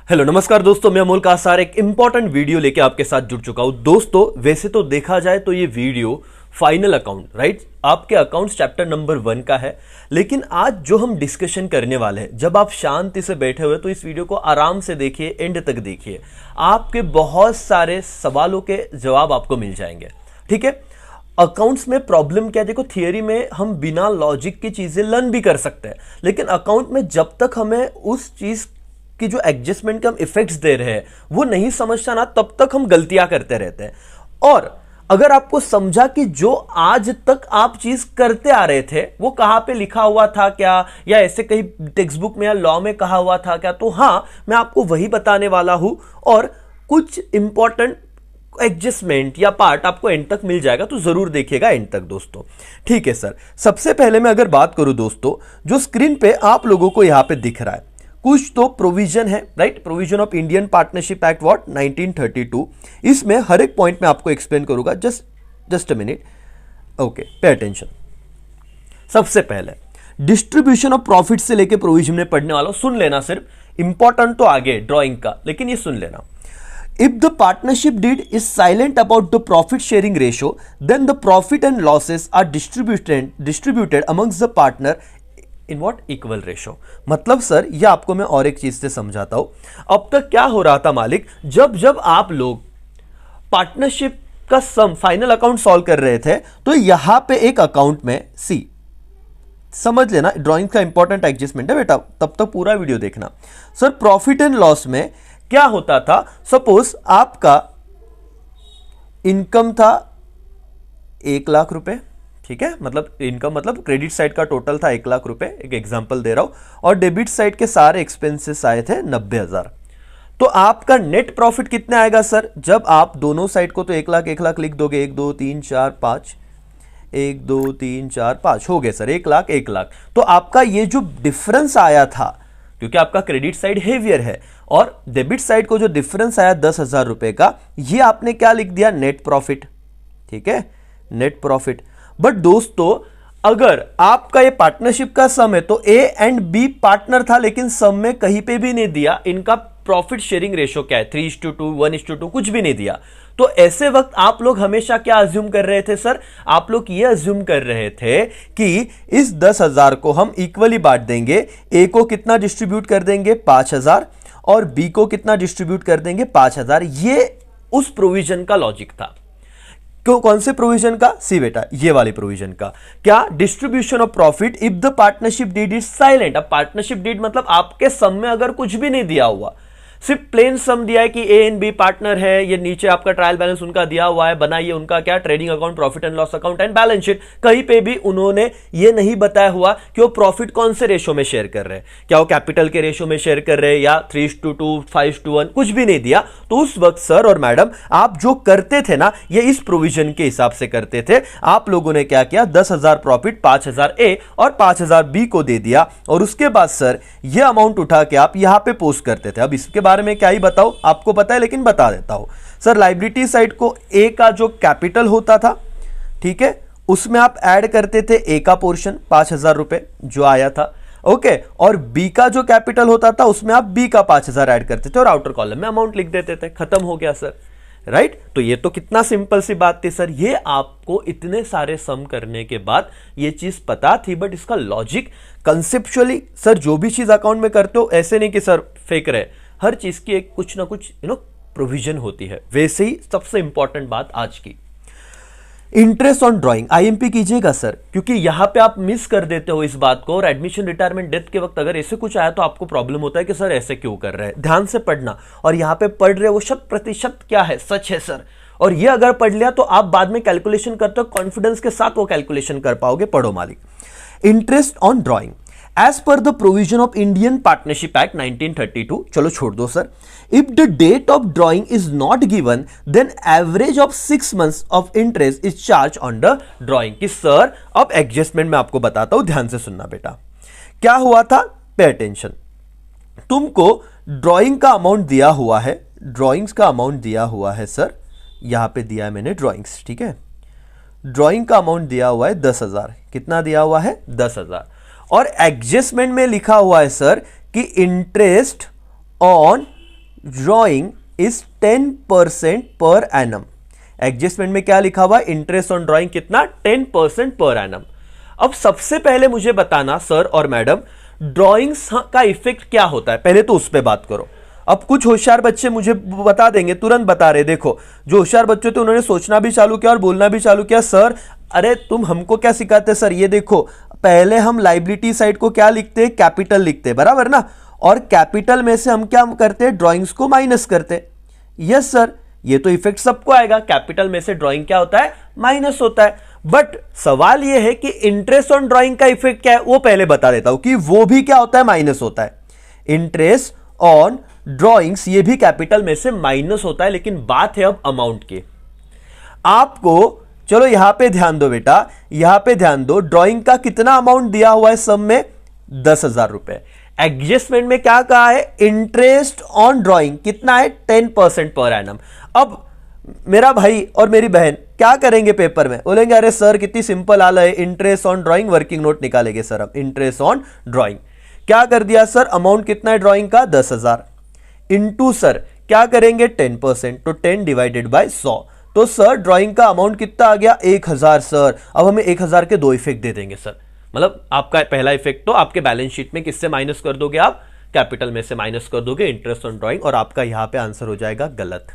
Hello नमस्कार दोस्तों, मैं अमोल कासार एक इंपॉर्टेंट वीडियो लेके आपके साथ जुड़ चुका हूं। दोस्तों वैसे तो देखा जाए तो ये वीडियो फाइनल अकाउंट राइट आपके अकाउंट्स चैप्टर नंबर 1 का है, लेकिन आज जो हम डिस्कशन करने वाले हैं, जब आप शांति से बैठे हुए तो इस वीडियो को आराम से देखिए, एंड तक देखिए, आपके बहुत सारे सवालों के जवाब आपको मिल जाएंगे। ठीक है, अकाउंट्स में प्रॉब्लम क्या है, देखो थियरी में हम बिना लॉजिक की चीजें लर्न भी कर सकते हैं, लेकिन अकाउंट में जब तक हमें उस चीज कि जो एडजस्टमेंट के हम इफेक्ट्स दे रहे हैं वो नहीं समझता ना, तब तक हम गलतियां करते रहते हैं। और अगर आपको समझा कि जो आज तक आप चीज करते आ रहे थे वो कहां पे लिखा हुआ था क्या, या ऐसे कहीं टेक्स्ट बुक में या लॉ में कहा हुआ था क्या, तो हां मैं आपको वही बताने वाला हूं। और कुछ इंपॉर्टेंट एडजस्टमेंट या पार्ट आपको एंड तक मिल जाएगा, तो जरूर देखिएगा एंड तक दोस्तों। ठीक है सर, सबसे पहले मैं अगर बात करूं दोस्तों, जो स्क्रीन पे आप लोगों को यहां पे दिख रहा है कुछ तो प्रोविजन है right, provision of Indian partnership act what 1932। इसमें हर एक पॉइंट में आपको एक्सप्लेन करूंगा, just a minute, okay pay attention. सबसे पहले डिस्ट्रीब्यूशन ऑफ प्रॉफिट से लेके प्रोविजन में पढ़ने वाला, सुन लेना, सिर्फ इंपॉर्टेंट तो आगे ड्रॉइंग का, लेकिन ये सुन लेना। If the partnership deed is silent about the profit sharing ratio, then the profit and losses are distributed amongst the partner in what equal ratio. मतलब सर ये आपको मैं और एक चीज से समझाता हूं। अब तक क्या हो रहा था मालिक, जब जब आप लोग पार्टनरशिप का सम फाइनल अकाउंट सॉल्व कर रहे थे तो यहां पे एक अकाउंट में सी, समझ लेना ड्राइंग का इंपॉर्टेंट एडजस्टमेंट है बेटा, तब तक पूरा वीडियो देखना। सर प्रॉफिट एंड लॉस में क्या होता था, सपोज आपका इनकम था 1,00,000 रुपए, ठीक है, मतलब इनकम मतलब क्रेडिट साइड का टोटल था 1,00,000 रुपए, एक एग्जांपल दे रहा हूं, और डेबिट साइड के सारे एक्सपेंसेस आए थे 90,000। तो आपका नेट प्रॉफिट कितना आएगा सर, जब आप दोनों साइड को तो 1,00,000 1,00,000 लिख दोगे, 1 2 3 4 5, 1 2 3 4 5 हो गए सर 1,00,000 1,00,000। तो आपका ये जो डिफरेंस आया था, क्योंकि आपका क्रेडिट साइड हेवियर है और डेबिट साइड को जो डिफरेंस आया 10,000 रुपए का, ये आपने क्या लिख दिया, नेट प्रॉफिट। ठीक है, नेट प्रॉफिट। बट दोस्तों अगर आपका ये पार्टनरशिप का सम है तो ए एंड बी पार्टनर था, लेकिन सम में कहीं पे भी नहीं दिया इनका प्रॉफिट शेयरिंग रेशो क्या है, 3:2 1:2, कुछ भी नहीं दिया। तो ऐसे वक्त आप लोग हमेशा क्या अज्यूम कर रहे थे सर, आप लोग ये अज्यूम कर रहे थे कि इस 10,000 को हम इक्वली बांट देंगे, ए को कितना डिस्ट्रीब्यूट कर देंगे 5,000 और बी को कितना डिस्ट्रीब्यूट कर देंगे 5,000। ये उस प्रोविजन का लॉजिक था। क्यों, कौन से प्रोविजन का, सी बेटा ये वाली प्रोविजन का, क्या, distribution of profit if the partnership deed is silent. अब पार्टनरशिप डीड मतलब आपके सम में अगर कुछ भी नहीं दिया हुआ, सिर्फ प्लेन सम दिया है कि ए एंड बी पार्टनर है, ये नीचे आपका ट्रायल बैलेंस उनका दिया हुआ है, बनाइए उनका क्या, trading account, profit and loss account and balance sheet. कहीं पे भी उन्होंने ये नहीं बताया हुआ कि वो प्रॉफिट कौन से रेशो में शेयर कर रहे हैं, क्या वो कैपिटल के रेशो में शेयर कर रहे हैं या 3:2 5:1, कुछ भी नहीं दिया। तो उस वक्त सर और मैडम आप जो करते थे ना, ये इस प्रोविजन के हिसाब से करते थे। आप लोगों ने क्या किया, 10,000 प्रॉफिट 5,000 ए और 5,000 बी को दे दिया, और उसके बाद सर ये अमाउंट उठा के आप यहां पे पोस्ट करते थे। अब इसके बारे में क्या ही बताओ, आपको पता है लेकिन बता देता हूं। सर लायबिलिटी साइड को ए का जो कैपिटल होता था, ठीक है, उसमें आप ऐड करते थे ए का पोर्शन 5,000 रुपए जो आया था, ओके, और बी का जो कैपिटल होता था उसमें आप बी का 5,000 ऐड करते थे और आउटर कॉलम में अमाउंट लिख देते थे, खत्म हो गया सर, राइट। तो ये तो कितना सिंपल सी बात थी सर, ये आपको इतने सारे सम करने के बाद ये चीज पता थी, बट इसका लॉजिक कंसेप्चुअली सर जो भी चीज अकाउंट में करते हो ऐसे नहीं कि सर फेंक रहे, हर चीज की एक कुछ ना कुछ प्रोविजन होती है। वैसे ही सबसे इंपॉर्टेंट बात आज की, इंटरेस्ट ऑन ड्राइंग, आईएमपी कीजिएगा सर, क्योंकि यहां पे आप मिस कर देते हो इस बात को, और एडमिशन रिटायरमेंट डेथ के वक्त अगर ऐसे कुछ आया तो आपको प्रॉब्लम होता है कि सर ऐसे क्यों कर रहे हैं। ध्यान से पढ़ना, और यहां पे पढ़ रहे हो 100% क्या है, सच है सर, और ये अगर पढ़ लिया तो आप बाद में कैलकुलेशन करते हो कॉन्फिडेंस के साथ वो कैलकुलेशन कर पाओगे। पढ़ो मालिक, interest on drawing as per the provision of Indian partnership act 1932, चलो छोड़ दो sir, if the date of drawing is not given then average of 6 months of interest is charge on the drawing. कि sir अब adjustment में आपको बताता हूं, ध्यान से सुनना बेटा, क्या हुआ था, पे अटेंशन। तुमको ड्रॉइंग का अमाउंट दिया हुआ है, ड्रॉइंग्स का अमाउंट दिया हुआ है सर, यहां पे दिया है मैंने ड्रॉइंग्स, ठीक है, ड्रॉइंग का अमाउंट दिया हुआ है 10,000, कितना दिया हुआ है 10,000, और एडजस्टमेंट में लिखा हुआ है सर कि interest on drawing is 10% per annum. Adjustment में क्या लिखा हुआ है, इंटरेस्ट ऑन ड्रॉइंग कितना, 10% पर एनम। अब सबसे पहले मुझे बताना सर और मैडम, ड्रॉइंग्स का इफेक्ट क्या होता है, पहले तो उस पर बात करो। अब कुछ होशियार बच्चे मुझे बता देंगे, तुरंत बता रहे, देखो जो होशियार बच्चे थे उन्होंने सोचना भी चालू किया और बोलना भी चालू किया, सर अरे तुम हमको क्या सिखाते सर, ये देखो पहले हम लाइबिलिटी साइड को क्या लिखते, कैपिटल लिखते, बराबर ना, और कैपिटल में से हम क्या करते, ड्रॉइंग्स को माइनस करते। यस सर, ये तो इफेक्ट सबको आएगा, कैपिटल में से ड्रॉइंग क्या होता है, माइनस होता है। बट सवाल ये है कि इंटरेस्ट ऑन ड्रॉइंग का इफेक्ट क्या है, वो पहले बता देता हूं कि वो भी क्या होता है, माइनस होता है। इंटरेस्ट ऑन ड्रॉइंग्स ये भी कैपिटल में से माइनस होता है, लेकिन बात है अब अमाउंट की। आपको चलो यहां पे ध्यान दो बेटा, यहां पे ध्यान दो, ड्रॉइंग का कितना अमाउंट दिया हुआ है सम में, 10,000 रुपए। एडजस्टमेंट में क्या कहा है, इंटरेस्ट ऑन ड्रॉइंग कितना है, 10% पर एनम। अब मेरा भाई और मेरी बहन क्या करेंगे पेपर में, बोलेंगे अरे सर कितनी सिंपल आला है, interest on drawing working note निकालेंगे सर, हम इंटरेस्ट ऑन ड्रॉइंग क्या कर दिया सर, अमाउंट कितना है ड्रॉइंग का, 10,000 इंटू सर क्या करेंगे 10%, तो 10 डिवाइडेड बाय 100, तो सर ड्राइंग का अमाउंट कितना आ गया, 1000 सर। अब हमें 1000 के दो इफेक्ट दे देंगे सर, मतलब आपका पहला इफेक्ट तो आपके बैलेंस शीट में किससे माइनस कर दोगे, आप कैपिटल में से माइनस कर दोगे इंटरेस्ट ऑन ड्राइंग, और आपका यहां पे आंसर हो जाएगा गलत।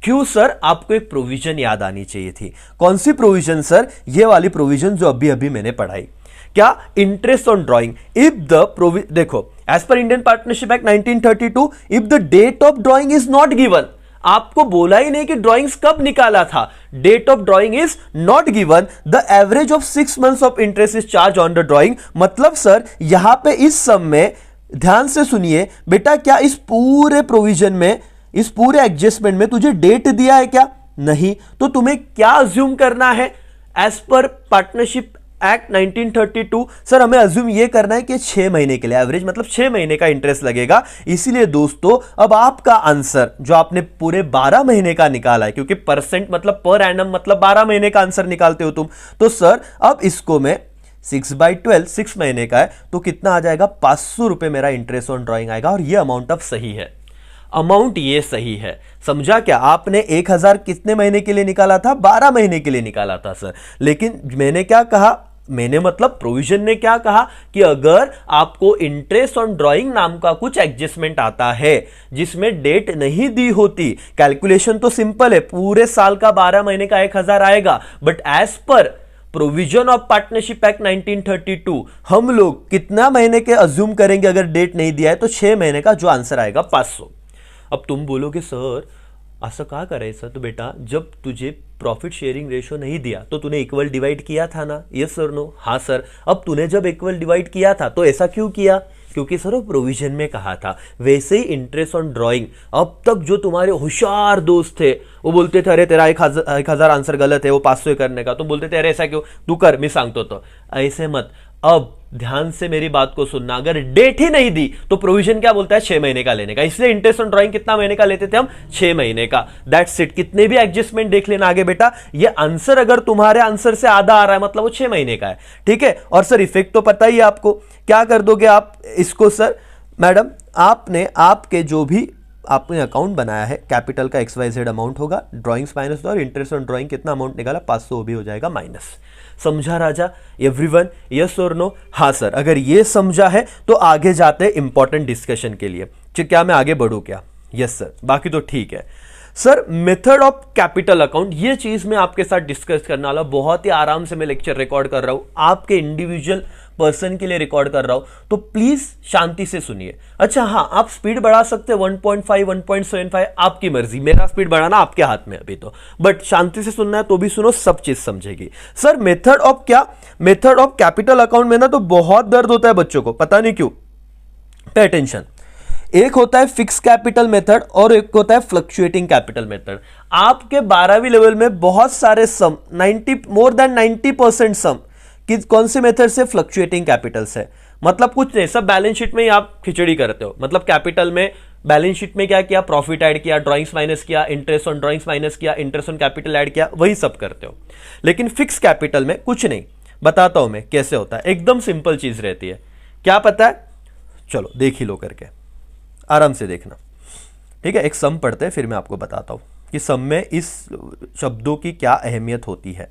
क्यों सर, आपको एक प्रोविजन याद आनी चाहिए थी। कौन सी प्रोविजन सर, ये वाली प्रोविजन जो अभी अभी मैंने पढ़ाई, क्या, interest on drawing if the देखो as per Indian partnership act 1932 if the date of drawing is not given, आपको बोला ही नहीं कि ड्राइंग्स कब निकाला था, date of drawing is not given, the average of 6 months of interest is charge on the drawing. मतलब sir यहां पे इस सम में ध्यान से सुनिए बेटा, क्या इस पूरे प्रोविजन में, इस पूरे एडजस्टमेंट में तुझे डेट दिया है क्या, नहीं, तो तुम्हें क्या अज्यूम करना है, as per partnership act 1932 sir हमें अज्यूम ये करना है कि 6 महीने के लिए एवरेज, मतलब 6 महीने का इंटरेस्ट लगेगा। इसीलिए दोस्तों अब आपका आंसर जो आपने पूरे 12 महीने का निकाला है, क्योंकि परसेंट मतलब पर एनम मतलब 12 महीने का आंसर निकालते हो तुम, तो सर अब इसको मैं 6/12 6 महीने का है, तो कितना आ जाएगा, 500 रुपए मेरा इंटरेस्ट ऑन ड्राइंग आएगा, और ये अमाउंट अब सही है, अमाउंट ये सही है, समझा क्या। आपने 1000 कितने महीने के लिए निकाला था, 12 महीने के लिए निकाला था सर, लेकिन मैंने क्या कहा, मैंने मतलब प्रोविजन ने क्या कहा कि अगर आपको इंटरेस्ट ऑन ड्राइंग नाम का कुछ एडजस्टमेंट आता है जिसमें डेट नहीं दी होती, कैलकुलेशन तो सिंपल है, पूरे साल का 12 महीने का 1000 आएगा, but as per provision of partnership act 1932 हम लोग कितना महीने के अज्यूम करेंगे, अगर डेट नहीं दिया है तो 6 महीने का, जो आंसर आएगा 500। अब तुम बोलोगे सर असं का करायचं, तो बेटा जब तुझे प्रॉफिट शेयरिंग रेशो नहीं दिया तो तूने इक्वल डिवाइड किया था ना, यस सर नो, हाँ सर। अब तूने जब इक्वल डिवाइड किया था तो ऐसा क्यों किया, क्योंकि सर वो प्रोविजन में कहा था। वैसे ही इंटरेस्ट ऑन ड्राइंग, अब तक जो तुम्हारे होशियार दोस्त थे वो बोलते थे अरे तेरा 1000 आंसर गलत है, वो 500 करने का, तुम बोलते थे अरे ऐसा क्यों, तू कर, मैं सांगतो तो ऐसे मत। अब ध्यान से मेरी बात को सुनना, अगर डेट ही नहीं दी तो प्रोविजन क्या बोलता है, 6 महीने का लेने का, इसलिए इंटरेस्ट ऑन ड्राइंग कितना महीने का लेते थे हम, 6 महीने का, दैट्स इट। कितने भी एडजस्टमेंट देख लेना आगे बेटा, ये आंसर अगर तुम्हारे आंसर से आधा आ रहा है मतलब वो 6 महीने का है, ठीक है। और सर इफेक्ट तो पता ही है आपको, क्या कर दोगे आप इसको सर, मैडम आपने आपके जो भी आपने अकाउंट बनाया है, कैपिटल का XYZ अमाउंट होगा, ड्राइंग्स माइनस दो, और इंटरेस्ट ऑन ड्राइंग कितना अमाउंट निकाला 500 भी हो जाएगा माइनस। समझा राजा, एवरीवन, यस और नो, हाँ सर। अगर ये समझा है तो आगे जाते हैं इंपॉर्टेंट डिस्कशन के लिए, क्या मैं आगे बढ़ूं क्या, यस सर, बाकी तो ठीक है sir. Method of capital account, ये चीज मैं आपके साथ डिस्कस करने वाला, बहुत ही आराम से मैं लेक्चर रिकॉर्ड कर रहा हूं, आपके इंडिविजुअल पर्सन के लिए रिकॉर्ड कर रहा हूं, तो प्लीज शांति से सुनिए। अच्छा हाँ, आप स्पीड बढ़ा सकते हैं 1.5 1.75, आपकी मर्जी, मेरा स्पीड बढ़ाना आपके हाथ में अभी तो, बट शांति से सुनना है तो भी सुनो, सब चीज समझेगी। सर मेथड ऑफ क्या, मेथड ऑफ कैपिटल अकाउंट में ना तो बहुत दर्द होता है बच्चों को, पता नहीं क्यों, पे अटेंशन। एक होता है फिक्स कैपिटल मेथड और एक होता है फ्लक्चुएटिंग कैपिटल मेथड। आपके 12वीं लेवल में बहुत सारे सम, मोर देन 90% सम कौन से मेथड से, फ्लक्चुएटिंग कैपिटल से। मतलब कुछ नहीं, सब बैलेंस शीट में ही आप खिचड़ी करते हो, मतलब कैपिटल में बैलेंस शीट में क्या किया, प्रॉफिट ऐड किया, ड्राइंग्स माइनस किया, इंटरेस्ट ऑन ड्राइंग्स माइनस किया, इंटरेस्ट ऑन कैपिटल ऐड किया, वही सब करते हो। लेकिन फिक्स कैपिटल में कुछ नहीं, बताता हूं मैं कैसे होता है, एकदम सिंपल चीज रहती है। क्या पता है, चलो देख ही लो करके, आराम से देखना। ठीक है, एक सम पढ़ते हैं फिर मैं आपको बताता हूँ कि सम में इस शब्दों की क्या अहमियत होती है।